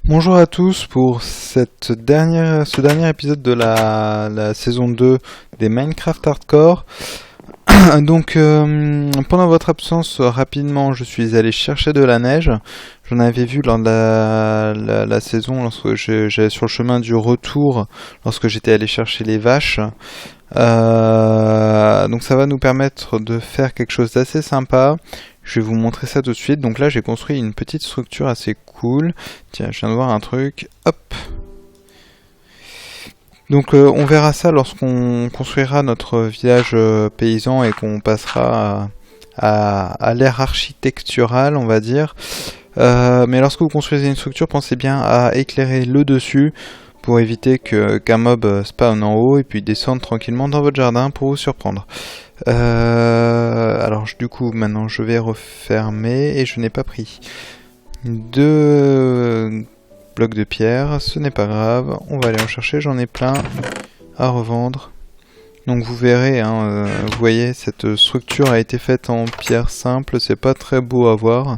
Bonjour à tous pour ce dernier épisode de la saison 2 des Minecraft Hardcore. Donc pendant votre absence, rapidement je suis allé chercher de la neige. J'en avais vu lors de la saison lorsque j'allais sur le chemin du retour, lorsque j'étais allé chercher les vaches. Donc ça va nous permettre de faire quelque chose d'assez sympa. Je vais vous montrer ça tout de suite. Donc là j'ai construit une petite structure assez cool. Tiens, je viens de voir un truc. Hop. Donc on verra ça lorsqu'on construira notre village paysan et qu'on passera à l'ère architecturale, on va dire. Mais lorsque vous construisez une structure, pensez bien à éclairer le dessus pour éviter qu'un mob spawn en haut et puis descende tranquillement dans votre jardin pour vous surprendre. Alors du coup maintenant je vais refermer et je n'ai pas pris deux blocs de pierre, ce n'est pas grave, on va aller en chercher, j'en ai plein à revendre. Donc vous verrez, vous voyez, cette structure a été faite en pierre simple, c'est pas très beau à voir,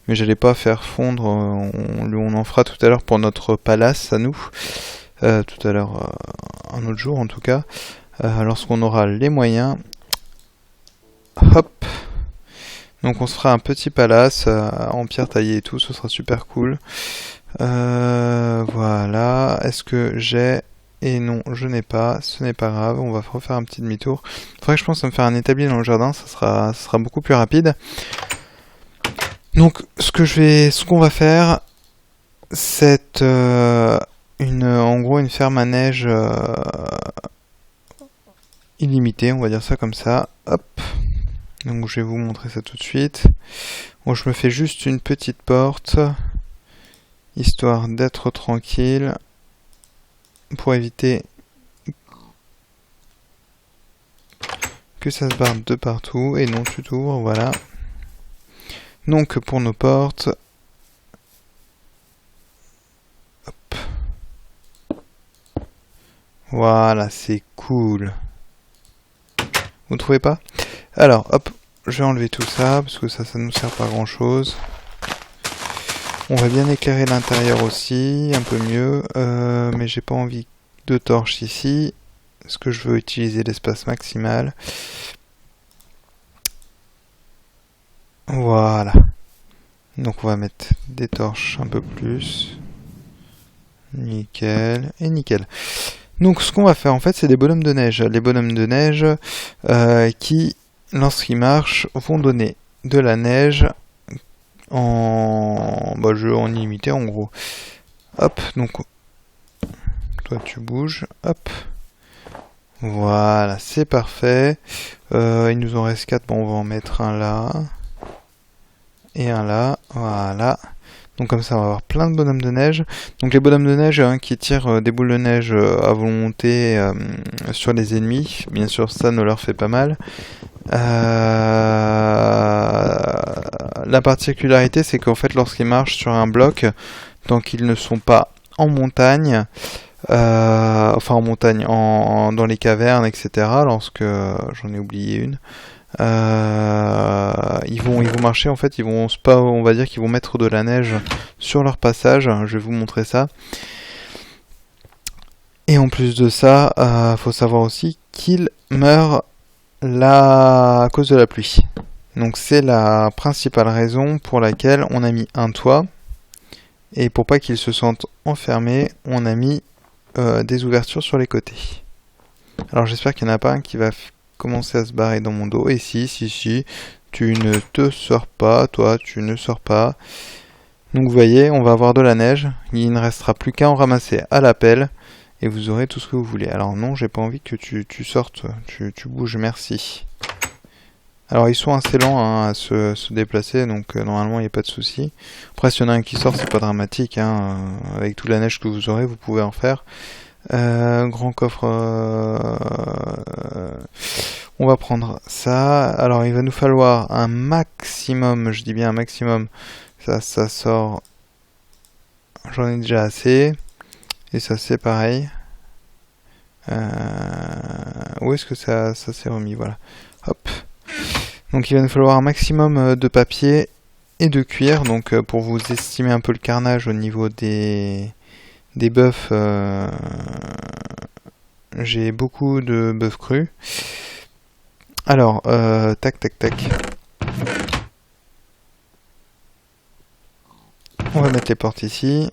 mais j'allais pas faire fondre, on en fera tout à l'heure pour notre palace à nous, tout à l'heure, un autre jour en tout cas, lorsqu'on aura les moyens. Hop. Donc on se fera un petit palace en pierre taillée et tout, ce sera super cool. Voilà, est-ce que j'ai... Et non, je n'ai pas, ce n'est pas grave, on va refaire un petit demi-tour. Faudrait que je pense à me faire un établi dans le jardin, ça sera beaucoup plus rapide. Donc ce qu'on va faire, c'est en gros une ferme à neige illimitée, on va dire ça comme ça. Hop. Donc je vais vous montrer ça tout de suite. Bon, je me fais juste une petite porte, histoire d'être tranquille, pour éviter que ça se barre de partout. Et non, tu t'ouvres, voilà. Donc pour nos portes, hop. Voilà, c'est cool. Vous trouvez pas? Alors, hop, je vais enlever tout ça, parce que ça nous sert pas à grand chose. On va bien éclairer l'intérieur aussi, un peu mieux, mais j'ai pas envie de torches ici, parce que je veux utiliser l'espace maximal. Voilà. Donc on va mettre des torches un peu plus. Nickel, et nickel. Donc ce qu'on va faire en fait, c'est des bonhommes de neige. Les bonhommes de neige qui, lorsqu'ils marchent, vont donner de la neige en illimité en gros. Hop, donc toi tu bouges, hop. Voilà, c'est parfait. Il nous en reste 4, bon on va en mettre un là. Et un là, voilà. Donc comme ça on va avoir plein de bonhommes de neige. Donc les bonhommes de neige qui tirent des boules de neige à volonté sur les ennemis. Bien sûr ça ne leur fait pas mal. La particularité c'est qu'en fait lorsqu'ils marchent sur un bloc, tant qu'ils ne sont pas en montagne, enfin en montagne, dans les cavernes, etc. Lorsque j'en ai oublié une. Ils vont marcher en fait, on va dire qu'ils vont mettre de la neige sur leur passage. Je vais vous montrer ça. Et en plus de ça, faut savoir aussi qu'ils meurent à cause de la pluie. Donc c'est la principale raison pour laquelle on a mis un toit. Et pour pas qu'ils se sentent enfermés, on a mis des ouvertures sur les côtés. Alors j'espère qu'il n'y en a pas un qui va commencer à se barrer dans mon dos. Et si, tu ne te sors pas, toi, tu ne sors pas. Donc vous voyez, on va avoir de la neige. Il ne restera plus qu'à en ramasser à la pelle. Et vous aurez tout ce que vous voulez. Alors non, j'ai pas envie que tu sortes. Tu bouges, merci. Alors ils sont assez lents à se déplacer. Donc normalement, il n'y a pas de souci. Après, s'il y en a un qui sort, c'est pas dramatique. Avec toute la neige que vous aurez, vous pouvez en faire. Grand coffre, on va prendre ça. Alors il va nous falloir un maximum, je dis bien un maximum, ça sort, j'en ai déjà assez, et ça c'est pareil. Où est-ce que ça s'est remis? Voilà, hop. Donc il va nous falloir un maximum de papier et de cuir. Donc pour vous estimer un peu le carnage au niveau des bœufs, j'ai beaucoup de bœufs crus. Alors, tac tac tac. On va mettre les portes ici.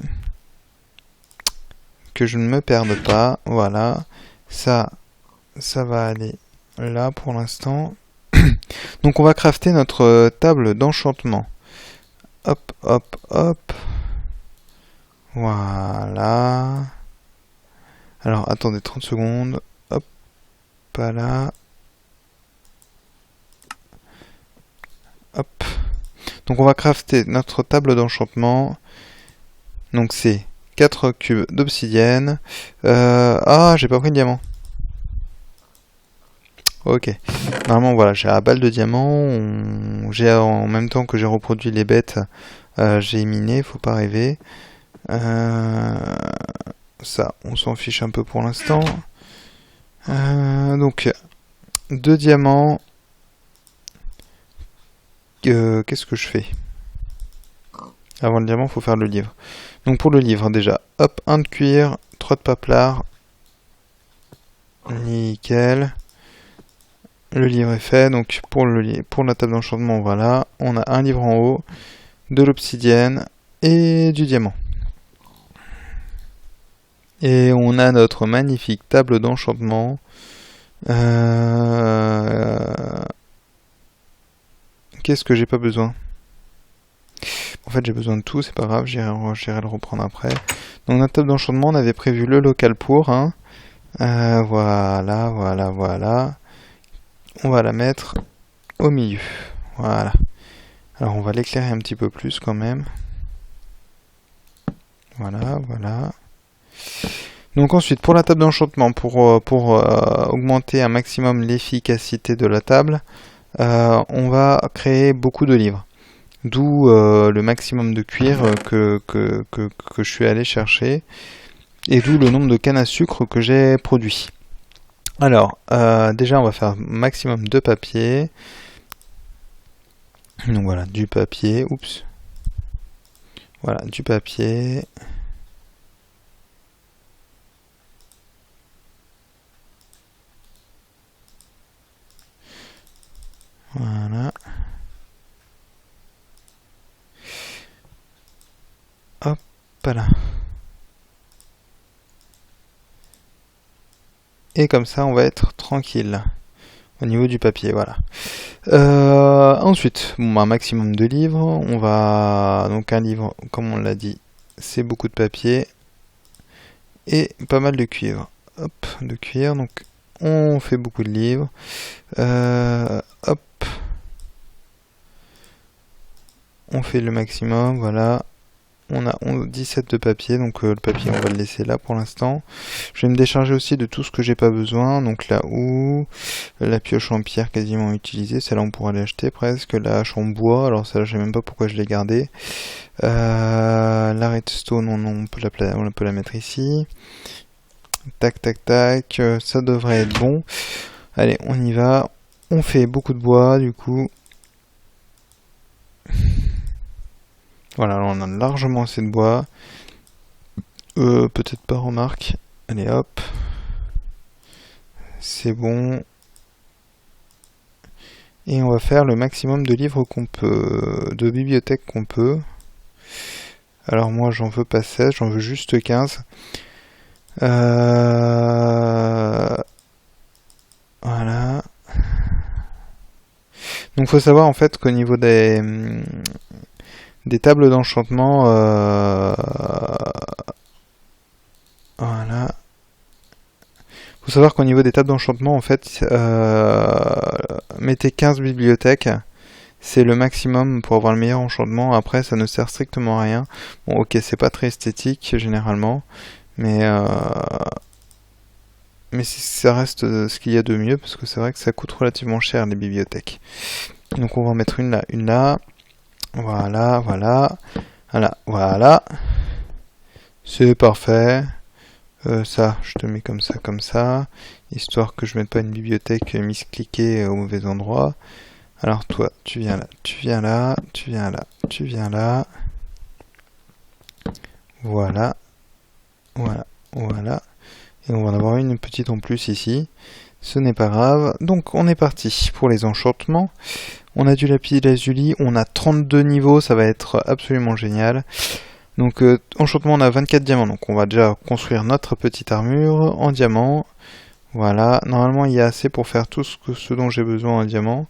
Que je ne me perde pas. Voilà. Ça va aller là pour l'instant. Donc on va crafter notre table d'enchantement. Hop, hop, hop. Voilà. Alors attendez 30 secondes. Hop, pas là. Hop. Donc on va crafter notre table d'enchantement. Donc c'est 4 cubes d'obsidienne. Ah, j'ai pas pris de diamant. Ok. Normalement, voilà, j'ai la balle de diamant. J'ai en même temps que j'ai reproduit les bêtes, j'ai miné, faut pas rêver. Ça, on s'en fiche un peu pour l'instant. Donc, 2 diamants. Qu'est-ce que je fais? Avant le diamant, il faut faire le livre. Donc pour le livre, déjà, hop, 1 de cuir, 3 de paplard. Nickel. Le livre est fait. Donc pour la table d'enchantement, voilà. On a un livre en haut, de l'obsidienne et du diamant. Et on a notre magnifique table d'enchantement. Qu'est-ce que j'ai pas besoin? En fait, j'ai besoin de tout, c'est pas grave, j'irai le reprendre après. Donc, notre table d'enchantement, on avait prévu le local pour. Hein. Voilà, voilà, voilà. On va la mettre au milieu. Voilà. Alors, on va l'éclairer un petit peu plus quand même. Voilà, voilà. Donc ensuite, pour la table d'enchantement, pour augmenter un maximum l'efficacité de la table, on va créer beaucoup de livres. D'où le maximum de cuir que je suis allé chercher. Et d'où le nombre de cannes à sucre que j'ai produit. Alors, déjà on va faire maximum de papier. Donc voilà, du papier. Oups. Voilà, du papier. Voilà. Hop là. Et comme ça, on va être tranquille au niveau du papier, voilà. Ensuite, un maximum de livres. On va donc un livre, comme on l'a dit, c'est beaucoup de papier et pas mal de cuivre. Hop, de cuir. Donc, on fait beaucoup de livres. Hop, on fait le maximum, voilà. On a 17 de papier, donc le papier on va le laisser là pour l'instant. Je vais me décharger aussi de tout ce que j'ai pas besoin, donc la houe, la pioche en pierre quasiment utilisée, celle-là on pourra l'acheter presque, la hache en bois, alors celle-là je sais même pas pourquoi je l'ai gardée. La redstone on peut la mettre ici. Tac tac tac, ça devrait être bon. Allez, on y va. On fait beaucoup de bois du coup. Voilà, alors on a largement assez de bois. Peut-être pas, remarque. Allez hop. C'est bon. Et on va faire le maximum de livres qu'on peut, de bibliothèques qu'on peut. Alors moi j'en veux pas 16, j'en veux juste 15. Voilà. Donc faut savoir en fait qu'au niveau des tables d'enchantement, voilà. Faut savoir qu'au niveau des tables d'enchantement, en fait, mettez 15 bibliothèques, c'est le maximum pour avoir le meilleur enchantement. Après, ça ne sert strictement à rien. Bon, ok, c'est pas très esthétique généralement, mais ça reste ce qu'il y a de mieux, parce que c'est vrai que ça coûte relativement cher les bibliothèques. Donc on va en mettre une là, une là. Voilà, voilà, voilà, voilà. C'est parfait. Ça, je te mets comme ça, histoire que je mette pas une bibliothèque miscliquée au mauvais endroit. Alors toi, tu viens là, tu viens là, tu viens là, tu viens là. Voilà, voilà, voilà. Et on va en avoir une petite en plus ici. Ce n'est pas grave. Donc on est parti pour les enchantements. On a du lapis lazuli, on a 32 niveaux, ça va être absolument génial. Donc enchantement, on a 24 diamants, donc on va déjà construire notre petite armure en diamant. Voilà, normalement il y a assez pour faire tout ce dont j'ai besoin en diamant.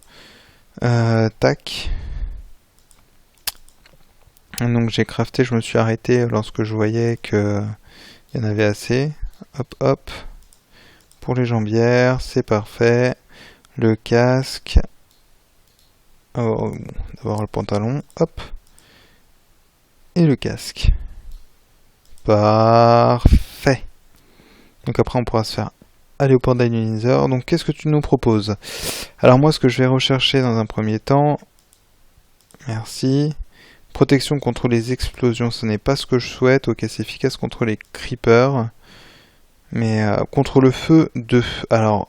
Tac. Donc j'ai crafté, je me suis arrêté lorsque je voyais que il y en avait assez. Hop hop. Pour les jambières, c'est parfait. Le casque. Oh, d'abord le pantalon, hop. Et le casque. Parfait. Donc après on pourra se faire aller au portail du Nether. Donc qu'est-ce que tu nous proposes? Alors moi ce que je vais rechercher dans un premier temps, merci. Protection contre les explosions, ce n'est pas ce que je souhaite. Ok, c'est efficace contre les creepers. Mais contre le feu 2. Alors,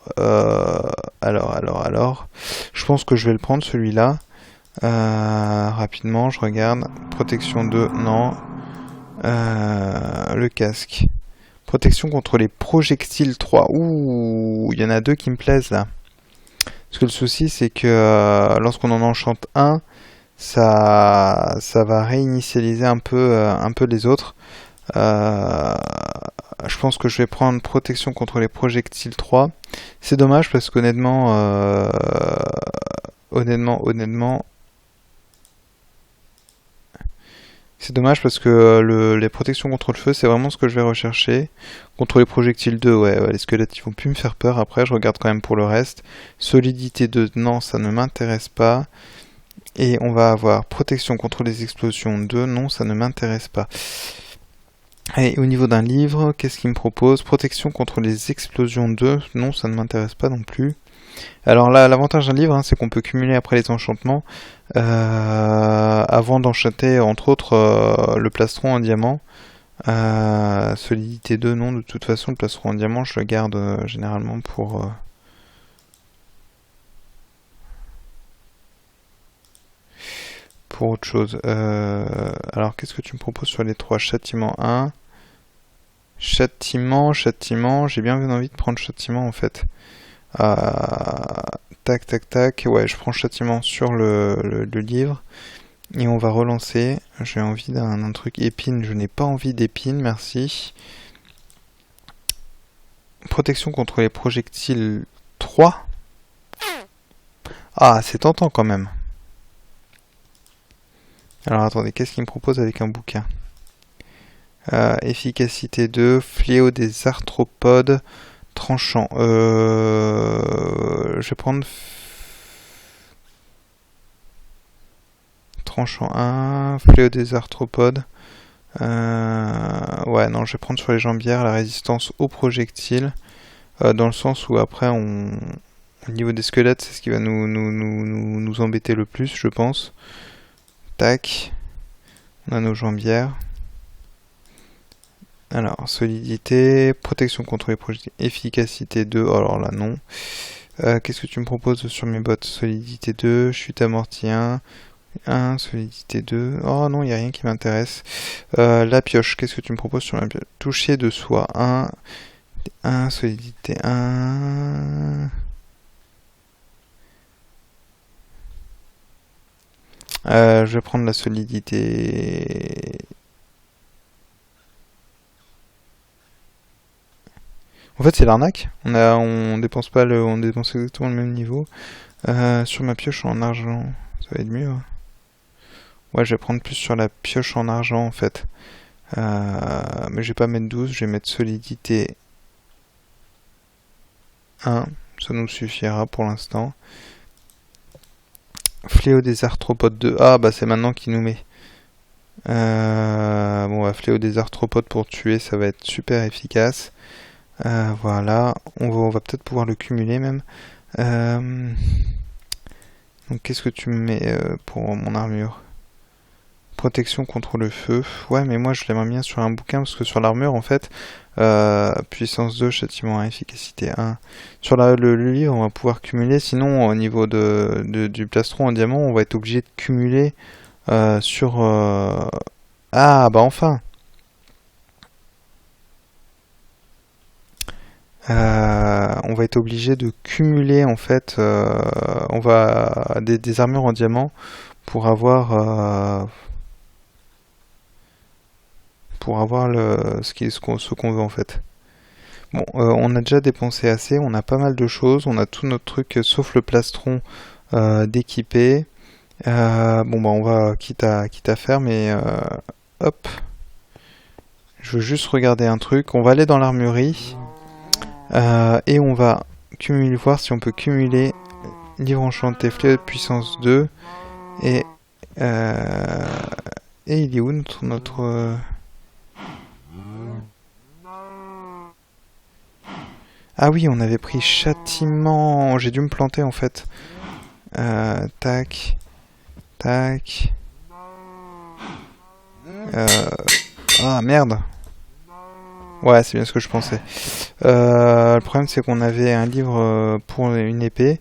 je pense que je vais le prendre celui-là. Rapidement, je regarde. Protection 2, non. Le casque. Protection contre les projectiles 3. Ouh, il y en a deux qui me plaisent là. Parce que le souci, c'est que lorsqu'on en enchante un, ça va réinitialiser un peu les autres. Je pense que je vais prendre protection contre les projectiles 3. C'est dommage parce qu'honnêtement, c'est dommage parce que les protections contre le feu, c'est vraiment ce que je vais rechercher. Contre les projectiles 2, ouais, les squelettes, ils vont plus me faire peur. Après, je regarde quand même pour le reste. Solidité 2, non, ça ne m'intéresse pas. Et on va avoir protection contre les explosions 2, non, ça ne m'intéresse pas. Et au niveau d'un livre, qu'est-ce qu'il me propose? Protection contre les explosions 2, non, ça ne m'intéresse pas non plus. Alors là, l'avantage d'un livre, c'est qu'on peut cumuler après les enchantements avant d'enchanter, entre autres, le plastron en diamant. Solidité 2, non, de toute façon, le plastron en diamant, je le garde généralement pour autre chose. Alors, qu'est-ce que tu me proposes sur les 3? Châtiment 1. Châtiment, j'ai bien envie de prendre châtiment en fait. Tac, tac, tac. Ouais, je prends châtiment sur le livre. Et on va relancer. J'ai envie d'un truc épine. Je n'ai pas envie d'épine, merci. Protection contre les projectiles 3. Ah, c'est tentant quand même. Alors attendez, qu'est-ce qu'il me propose avec un bouquin? Efficacité 2, fléau des arthropodes, tranchant. Je vais prendre tranchant 1, fléau des arthropodes. Ouais, non, je vais prendre sur les jambières la résistance aux projectiles. Dans le sens où après, au niveau des squelettes, c'est ce qui va nous embêter le plus, je pense. Tac. On a nos jambières. Alors, solidité, protection contre les projectiles, efficacité 2, alors là non. Qu'est-ce que tu me proposes sur mes bottes? Solidité 2, chute amortie 1, solidité 2. Oh non, il n'y a rien qui m'intéresse. La pioche, qu'est-ce que tu me proposes sur la pioche? Toucher de soi 1, solidité 1. Je vais prendre la solidité. En fait, c'est l'arnaque. On dépense pas on dépense exactement le même niveau. Sur ma pioche en argent, ça va être mieux. Ouais, je vais prendre plus sur la pioche en argent en fait. Mais je vais pas mettre 12, je vais mettre solidité 1. Ça nous suffira pour l'instant. Fléau des arthropodes 2. Ah, bah c'est maintenant qu'il nous met. Bon, fléau des arthropodes pour tuer, ça va être super efficace. Voilà, on va peut-être pouvoir le cumuler même. Donc qu'est-ce que tu me mets pour mon armure? Protection contre le feu. Ouais, mais moi je l'aimerais bien sur un bouquin parce que sur l'armure, en fait, puissance 2, châtiment 1, efficacité 1. Sur le livre, on va pouvoir cumuler. Sinon, au niveau du plastron en diamant, on va être obligé de cumuler sur... Ah, bah enfin! On va être obligé de cumuler en fait on va des armures en diamant pour avoir ce qu'on veut en fait. Bon, on a déjà dépensé assez, on a pas mal de choses, on a tout notre truc sauf le plastron d'équiper. Bon bah on va quitte à faire, mais hop, je veux juste regarder un truc. On va aller dans l'armurerie. Et on va voir si on peut cumuler livre enchanté, fléau de puissance 2 et il est où notre Ah oui, on avait pris châtiment, j'ai dû me planter en fait. Tac, tac. Ah merde. Ouais, c'est bien ce que je pensais. Le problème, c'est qu'on avait un livre pour une épée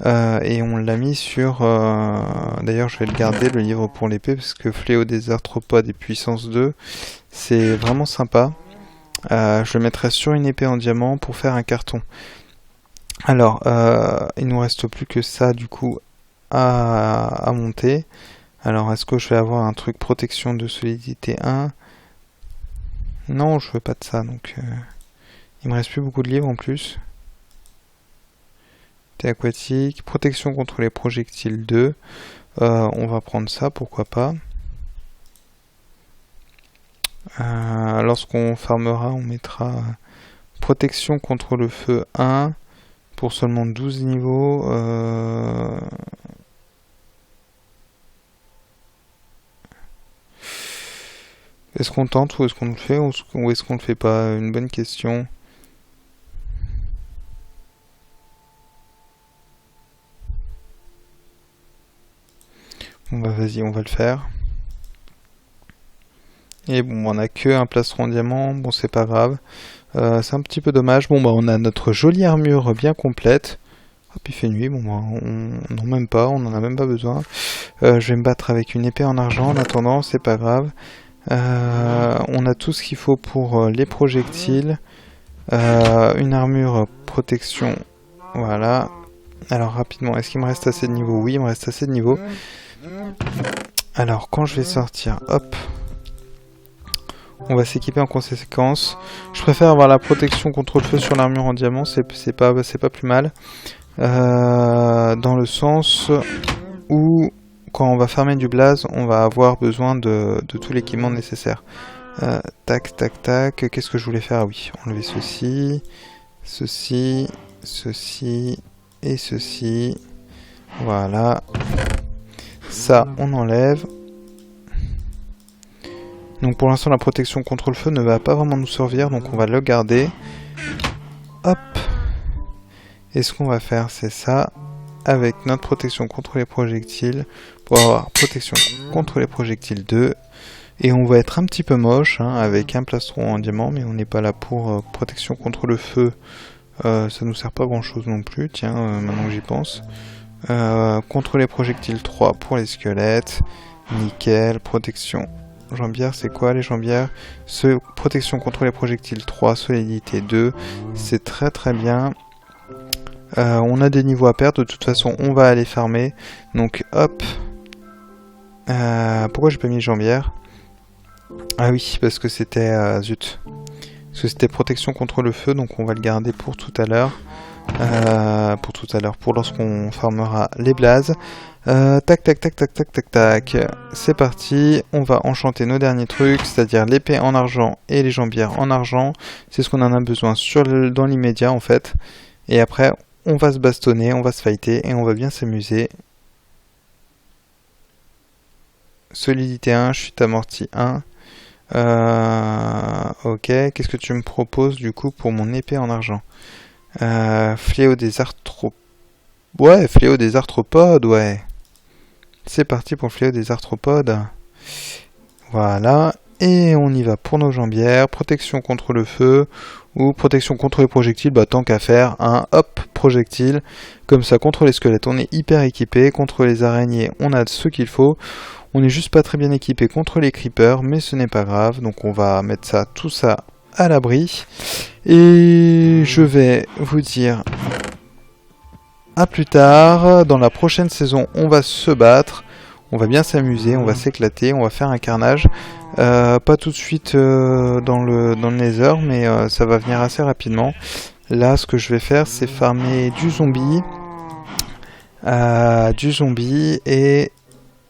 et on l'a mis sur... D'ailleurs, je vais le garder, le livre pour l'épée, parce que Fléau des arthropodes et puissance 2, c'est vraiment sympa. Je le mettrai sur une épée en diamant pour faire un carton. Alors, il nous reste plus que ça, du coup, à monter. Alors, est-ce que je vais avoir un truc protection de solidité 1 ? Non, je veux pas de ça, donc il me reste plus beaucoup de livres en plus. Thé aquatique, protection contre les projectiles 2. On va prendre ça, pourquoi pas. Lorsqu'on farmera, on mettra protection contre le feu 1 pour seulement 12 niveaux. Est-ce qu'on tente ou est-ce qu'on le fait ou est-ce qu'on le fait pas? Une bonne question. Bon bah vas-y, on va le faire. Et bon, on a que un plastron en diamant, bon c'est pas grave. C'est un petit peu dommage. Bon bah on a notre jolie armure bien complète. Hop, il fait nuit, bon bah on n'en même pas, on n'en a même pas besoin. Je vais me battre avec une épée en argent en attendant, c'est pas grave. On a tout ce qu'il faut pour les projectiles. Une armure protection, voilà. Alors rapidement, est-ce qu'il me reste assez de niveau? Oui, il me reste assez de niveau. Alors quand je vais sortir, hop, on va s'équiper en conséquence. Je préfère avoir la protection contre le feu sur l'armure en diamant, c'est pas plus mal. Dans le sens où quand on va farmer du blaze, on va avoir besoin de tout l'équipement nécessaire. Tac, tac, tac. Qu'est-ce que je voulais faire? Ah oui, enlever ceci, ceci, ceci et ceci. Voilà. Ça, on enlève. Donc pour l'instant, la protection contre le feu ne va pas vraiment nous servir, donc on va le garder. Hop. Et ce qu'on va faire, c'est ça, avec notre protection contre les projectiles, pour avoir protection contre les projectiles 2. Et on va être un petit peu moche, hein, avec un plastron en diamant, mais on n'est pas là pour protection contre le feu. Ça nous sert pas grand chose non plus, tiens, maintenant que j'y pense. Contre les projectiles 3 pour les squelettes. Nickel, protection. Jambière, c'est quoi les jambières? Protection contre les projectiles 3, solidité 2. C'est très très bien. On a des niveaux à perdre, de toute façon on va aller farmer. Donc hop. Pourquoi j'ai pas mis jambière? Ah oui, parce que c'était... zut. Parce que c'était protection contre le feu, donc on va le garder pour tout à l'heure. Pour lorsqu'on farmera les blazes. Tac, tac, tac, tac, tac, tac, tac. C'est parti. On va enchanter nos derniers trucs, c'est-à-dire l'épée en argent et les jambières en argent. C'est ce qu'on en a besoin dans l'immédiat, en fait. Et après, on va se bastonner, on va se fighter et on va bien s'amuser. Solidité 1, chute amortie 1. Ok, qu'est-ce que tu me proposes du coup pour mon épée en argent? Fléau des arthropodes. Ouais, fléau des arthropodes, ouais. C'est parti pour le fléau des arthropodes. Voilà. Et on y va pour nos jambières. Protection contre le feu ou protection contre les projectiles. Bah, tant qu'à faire, hein, hop, projectile. Comme ça, contre les squelettes, on est hyper équipé. Contre les araignées, on a ce qu'il faut. On n'est juste pas très bien équipé contre les creepers, mais ce n'est pas grave. Donc on va mettre ça, tout ça à l'abri. Et je vais vous dire à plus tard. Dans la prochaine saison, on va se battre. On va bien s'amuser, on va s'éclater, on va faire un carnage. Pas tout de suite dans le Nether, mais ça va venir assez rapidement. Là, ce que je vais faire, c'est farmer du zombie. Et...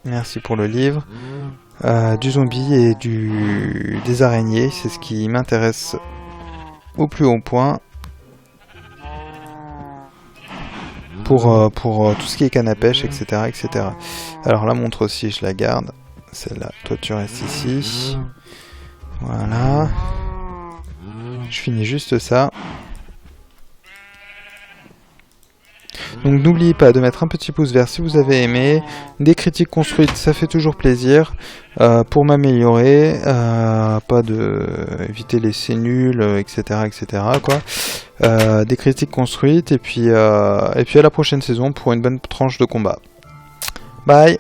Merci pour le livre. Du zombie et des araignées, c'est ce qui m'intéresse au plus haut point. Pour tout ce qui est canne à pêche, etc., etc. Alors la montre aussi, je la garde. Celle-là, toi tu restes ici. Voilà. Je finis juste ça. Donc n'oubliez pas de mettre un petit pouce vert si vous avez aimé. Des critiques construites, ça fait toujours plaisir. Pour m'améliorer. Pas de... éviter les c'est nul, etc., etc., quoi. Des critiques construites. Et puis à la prochaine saison pour une bonne tranche de combat. Bye!